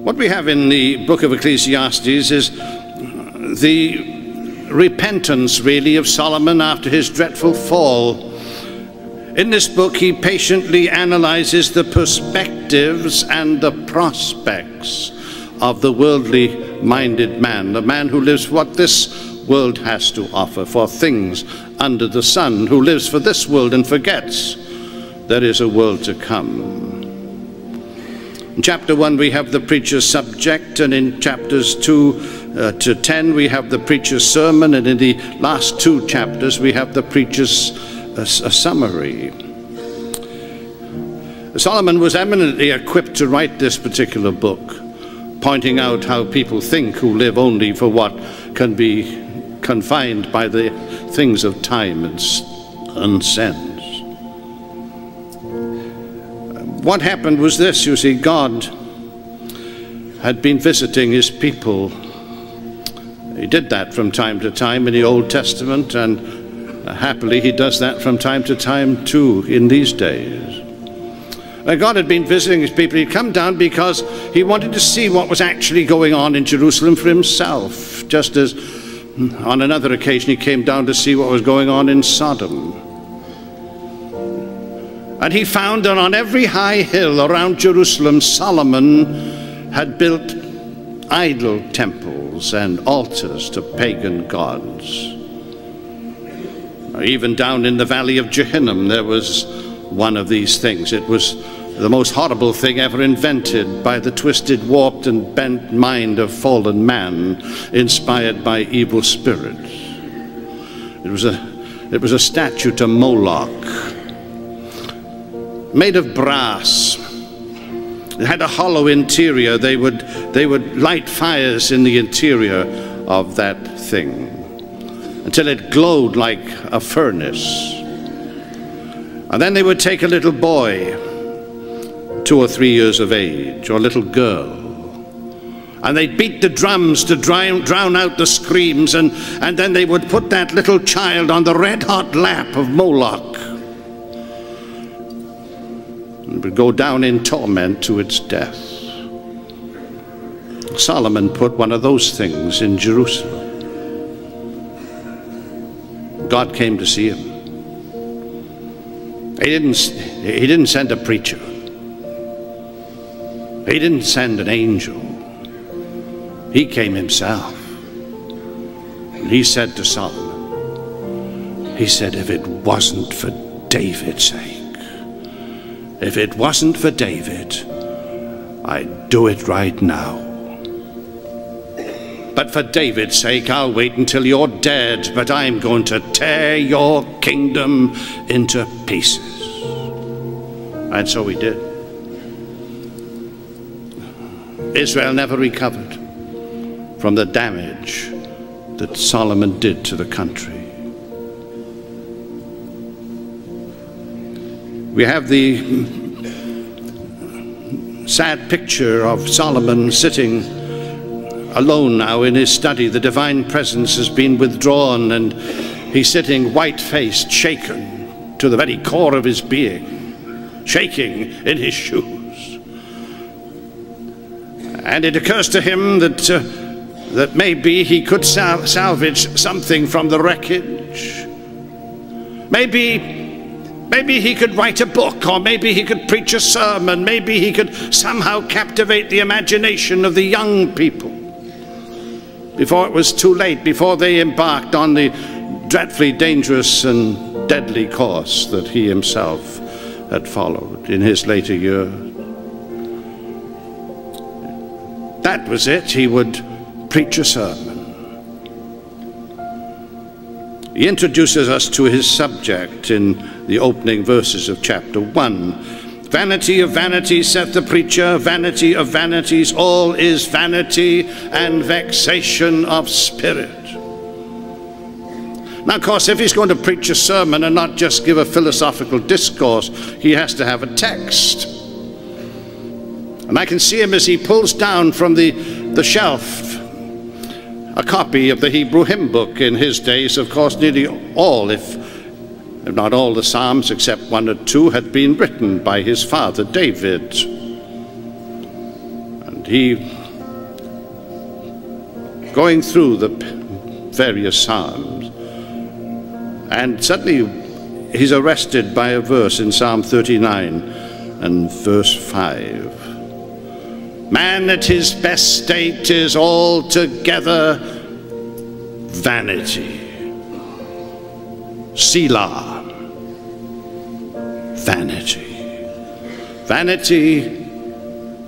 What we have in the book of Ecclesiastes is the repentance, really, of Solomon after his dreadful fall. In this book, he patiently analyzes the perspectives and the prospects of the worldly-minded man, the man who lives what this world has to offer, for things under the sun, who lives for this world and forgets there is a world to come. In chapter 1 we have the preacher's subject, and in chapters 2 to 10 we have the preacher's sermon, and in the last 2 chapters we have the preacher's summary. Solomon was eminently equipped to write this particular book, pointing out how people think who live only for what can be confined by the things of time and sense. What happened was this, you see, God had been visiting his people. He did that from time to time in the Old Testament, and happily he does that from time to time too in these days. God had been visiting his people. He'd come down because he wanted to see what was actually going on in Jerusalem for himself, just as on another occasion he came down to see what was going on in Sodom. And he found that on every high hill around Jerusalem, Solomon had built idol temples and altars to pagan gods. Even down in the valley of Gehinnom, there was one of these things. It was the most horrible thing ever invented by the twisted, warped, and bent mind of fallen man, inspired by evil spirits. It was a statue to Moloch, made of brass. It had a hollow interior. They would light fires in the interior of that thing until it glowed like a furnace. And then they would take a little boy, 2 or 3 years of age, or a little girl, and they'd beat the drums to drown out the screams, and then they would put that little child on the red-hot lap of Moloch. It would go down in torment to its death. Solomon put one of those things in Jerusalem. God came to see him. He didn't send a preacher. He didn't send an angel. He came himself. And he said to Solomon, he said, if it wasn't for David's sake, if it wasn't for David, I'd do it right now. But for David's sake, I'll wait until you're dead, but I'm going to tear your kingdom into pieces. And so he did. Israel never recovered from the damage that Solomon did to the country. We have the sad picture of Solomon sitting alone now in his study. The divine presence has been withdrawn, and he's sitting white-faced, shaken to the very core of his being, shaking in his shoes. And it occurs to him that maybe he could salvage something from the wreckage. Maybe he could write a book, or maybe he could preach a sermon. Maybe he could somehow captivate the imagination of the young people before it was too late, before they embarked on the dreadfully dangerous and deadly course that he himself had followed in his later years. That was it. He would preach a sermon. He introduces us to his subject in the opening verses of chapter 1. Vanity of vanities, saith the preacher, vanity of vanities, all is vanity and vexation of spirit. Now, of course, if he's going to preach a sermon and not just give a philosophical discourse, he has to have a text. And I can see him as he pulls down from the shelf a copy of the Hebrew hymn book. In his days, of course, nearly all, if not all the Psalms except 1 or 2, had been written by his father David. And he, going through the various Psalms, and suddenly he's arrested by a verse in Psalm 39 and verse 5. Man at his best state is altogether vanity. Selah. Vanity. Vanity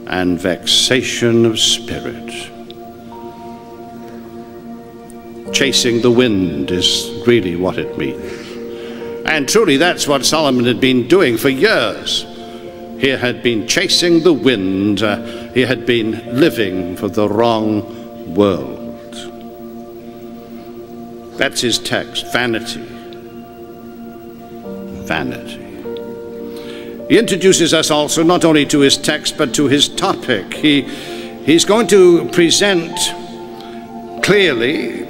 and vexation of spirit. Chasing the wind is really what it means. And truly that's what Solomon had been doing for years. He had been chasing the wind. He had been living for the wrong world. That's his text, vanity. Vanity. He introduces us also not only to his text but to his topic. He's going to present clearly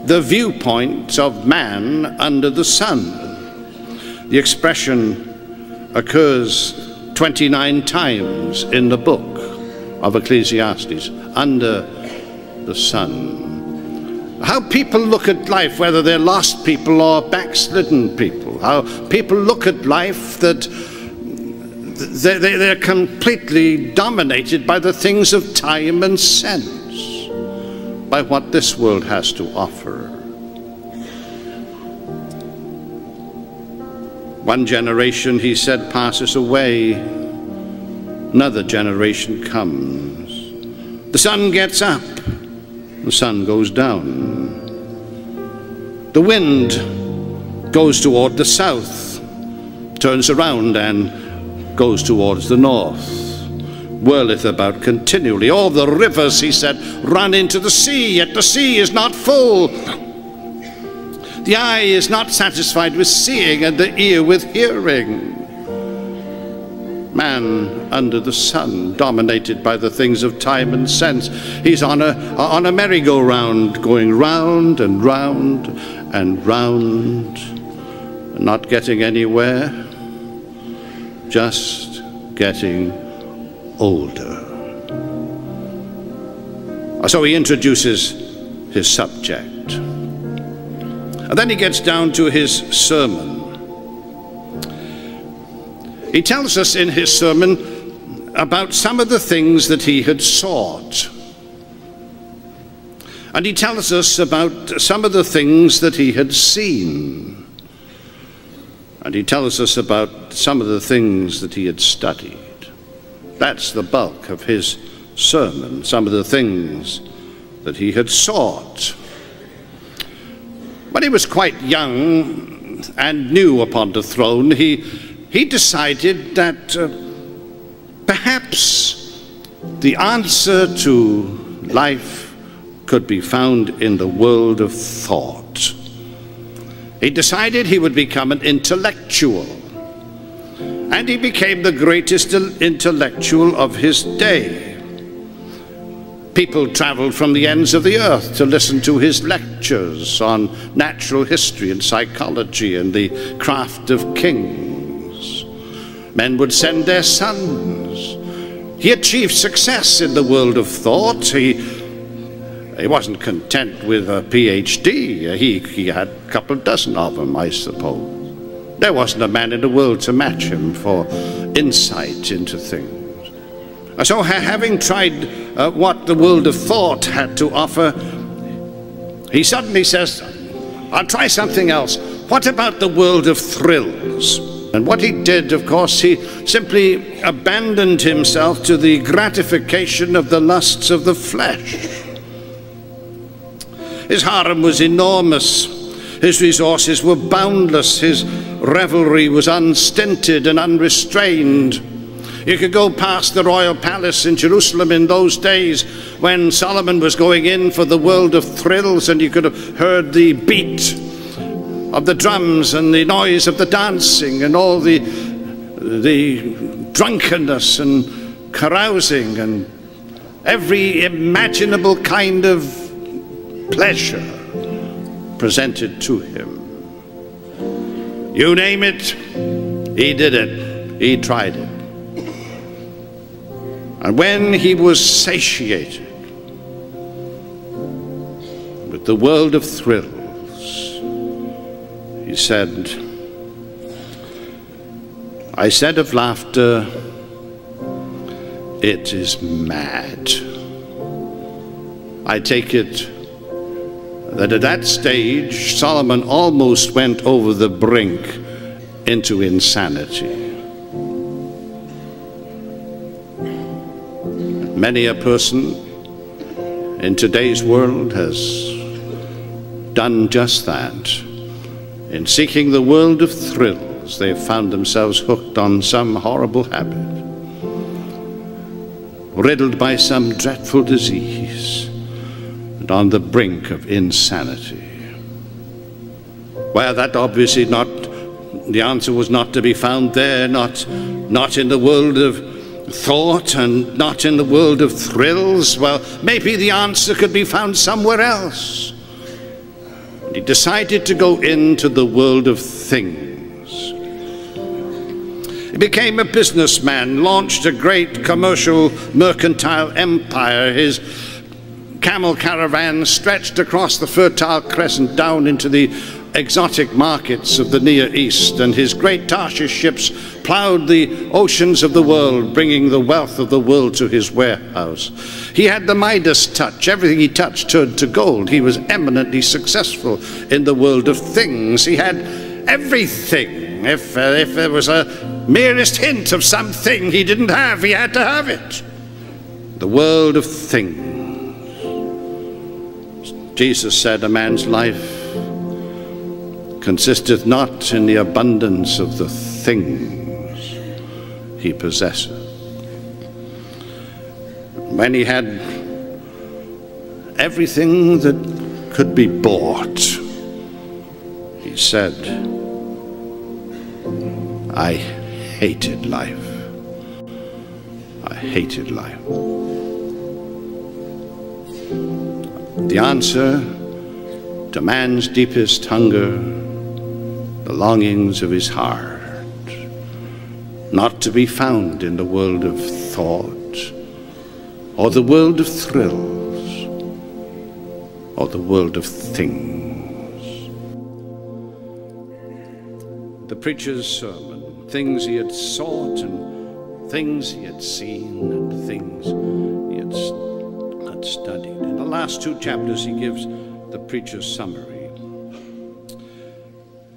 the viewpoint of man under the sun. The expression occurs 29 times in the book of Ecclesiastes, under the sun. How people look at life, whether they're lost people or backslidden people, how people look at life, that they're completely dominated by the things of time and sense, by what this world has to offer. One generation, he said, passes away, another generation comes. The sun gets up, the sun goes down. The wind goes toward the south, turns around and goes towards the north, whirleth about continually. All the rivers, he said, run into the sea, yet the sea is not full. The eye is not satisfied with seeing, and the ear with hearing. Man under the sun, dominated by the things of time and sense. He's on a merry-go-round, going round and round and round, not getting anywhere, just getting older. So he introduces his subject. And then he gets down to his sermon. He tells us in his sermon about some of the things that he had sought. And he tells us about some of the things that he had seen. And he tells us about some of the things that he had studied. That's the bulk of his sermon, some of the things that he had sought. When he was quite young and new upon the throne, he decided that perhaps the answer to life could be found in the world of thought. He decided he would become an intellectual, and he became the greatest intellectual of his day. People traveled from the ends of the earth to listen to his lectures on natural history and psychology and the craft of kings. Men would send their sons. He achieved success in the world of thought. He wasn't content with a PhD. He had a couple dozen of them, I suppose. There wasn't a man in the world to match him for insight into things. So having tried what the world of thought had to offer, he suddenly says, I'll try something else. What about the world of thrills? And what he did, of course, he simply abandoned himself to the gratification of the lusts of the flesh. His harem was enormous. His resources were boundless. His revelry was unstinted and unrestrained. You could go past the royal palace in Jerusalem in those days when Solomon was going in for the world of thrills, and you could have heard the beat of the drums and the noise of the dancing and all the drunkenness and carousing and every imaginable kind of pleasure presented to him. You name it, he did it. He tried it. And when he was satiated with the world of thrills, he said, I said of laughter, it is mad. I take it that at that stage, Solomon almost went over the brink into insanity. Many a person in today's world has done just that. In seeking the world of thrills, they've found themselves hooked on some horrible habit, riddled by some dreadful disease, and on the brink of insanity. Well, that obviously the answer was not to be found there, not in the world of thought and not in the world of thrills. Well, maybe the answer could be found somewhere else. And he decided to go into the world of things. He became a businessman, launched a great commercial mercantile empire. His camel caravan stretched across the Fertile Crescent down into the exotic markets of the Near East, and his great Tarshish ships plowed the oceans of the world, bringing the wealth of the world to his warehouse. He had the Midas touch. Everything he touched turned to gold. He was eminently successful in the world of things. He had everything. If there was a merest hint of something he didn't have, he had to have it. The world of things. Jesus said, a man's life consisteth not in the abundance of the things he possesseth. When he had everything that could be bought, he said, I hated life. I hated life. The answer to man's deepest hunger, the longings of his heart, not to be found in the world of thought, or the world of thrills, or the world of things. The preacher's sermon, things he had sought and things he had seen and things he had studied. In the last two chapters he gives the preacher's summary.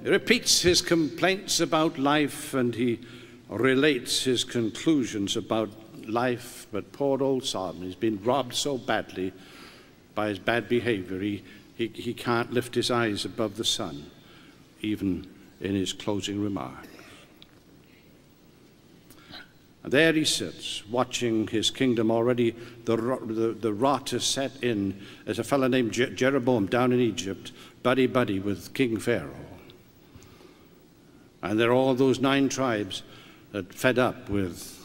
He repeats his complaints about life and he relates his conclusions about life. But poor old Solomon, he's been robbed so badly by his bad behavior, he can't lift his eyes above the sun, even in his closing remarks. And there he sits, watching his kingdom already. The rot is set in. There's a fellow named Jeroboam down in Egypt, buddy with King Pharaoh. And there are all those 9 tribes that fed up with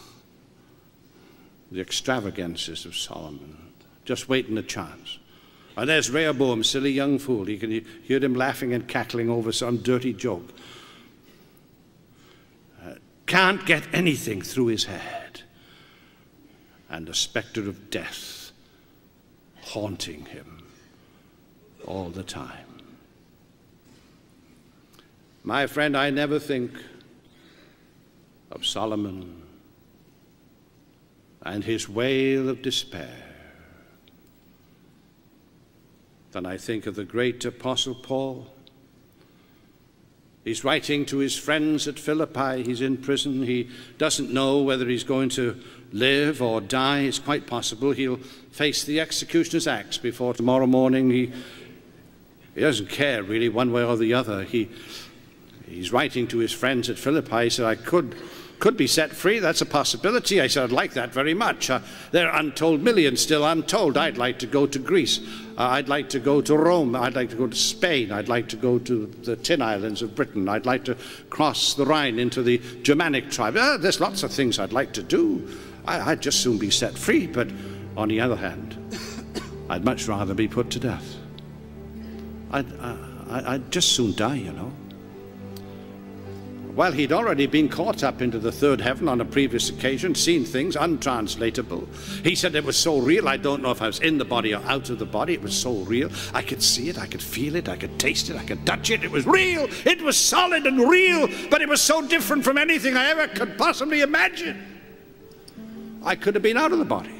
the extravagances of Solomon, just waiting a chance. And there's Rehoboam, silly young fool. You can hear him laughing and cackling over some dirty joke. Can't get anything through his head. And the specter of death haunting him all the time. My friend, I never think of Solomon and his wail of despair than I think of the great Apostle Paul. He's writing to his friends at Philippi. He's in prison. He doesn't know whether he's going to live or die. It's quite possible he'll face the executioner's axe before tomorrow morning. He doesn't care really one way or the other. He's writing to his friends at Philippi. He said, I could be set free. That's a possibility. I said, I'd like that very much. There are untold millions still untold. I'd like to go to Greece. I'd like to go to Rome. I'd like to go to Spain. I'd like to go to the Tin Islands of Britain. I'd like to cross the Rhine into the Germanic tribe. There's lots of things I'd like to do. I'd just soon be set free. But on the other hand, I'd much rather be put to death. I'd just soon die, you know. Well, he'd already been caught up into the third heaven on a previous occasion, seen things untranslatable. He said it was so real, I don't know if I was in the body or out of the body. It was so real. I could see it, I could feel it, I could taste it, I could touch it. It was real, it was solid and real, but it was so different from anything I ever could possibly imagine. I could have been out of the body.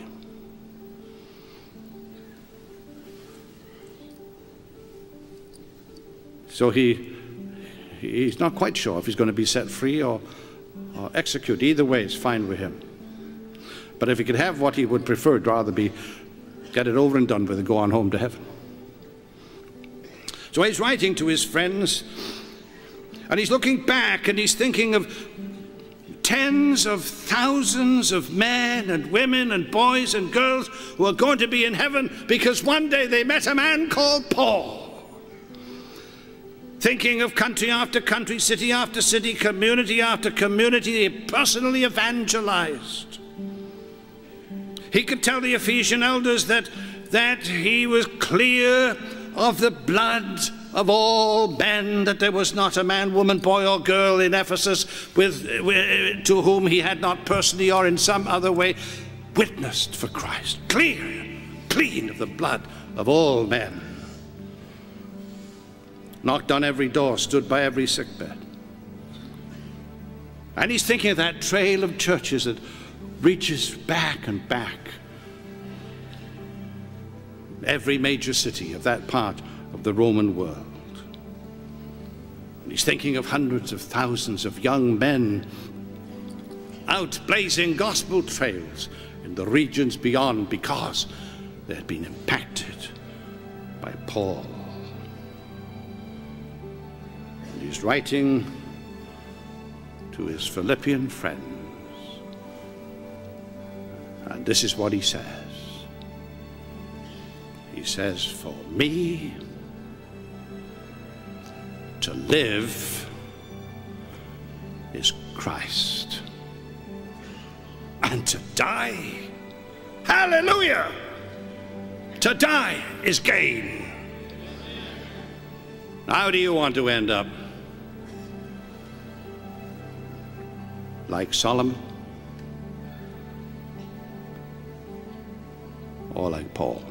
So he's not quite sure if he's going to be set free or executed. Either way, it's fine with him. But if he could have what he would prefer, it'd rather be get it over and done with and go on home to heaven. So he's writing to his friends, and he's looking back, and he's thinking of tens of thousands of men and women and boys and girls who are going to be in heaven because one day they met a man called Paul. Thinking of country after country, city after city, community after community, he personally evangelized. He could tell the Ephesian elders that he was clear of the blood of all men, that there was not a man, woman, boy, or girl in Ephesus to whom he had not personally or in some other way witnessed for Christ. Clear, clean of the blood of all men. Knocked on every door, stood by every sickbed. And he's thinking of that trail of churches that reaches back and back. Every major city of that part of the Roman world. And he's thinking of hundreds of thousands of young men out blazing gospel trails in the regions beyond because they had been impacted by Paul. He's writing to his Philippian friends, and this is what he says. He says, for me to live is Christ, and to die, hallelujah, to die is gain. How do you want to end up? Like Solomon or like Paul?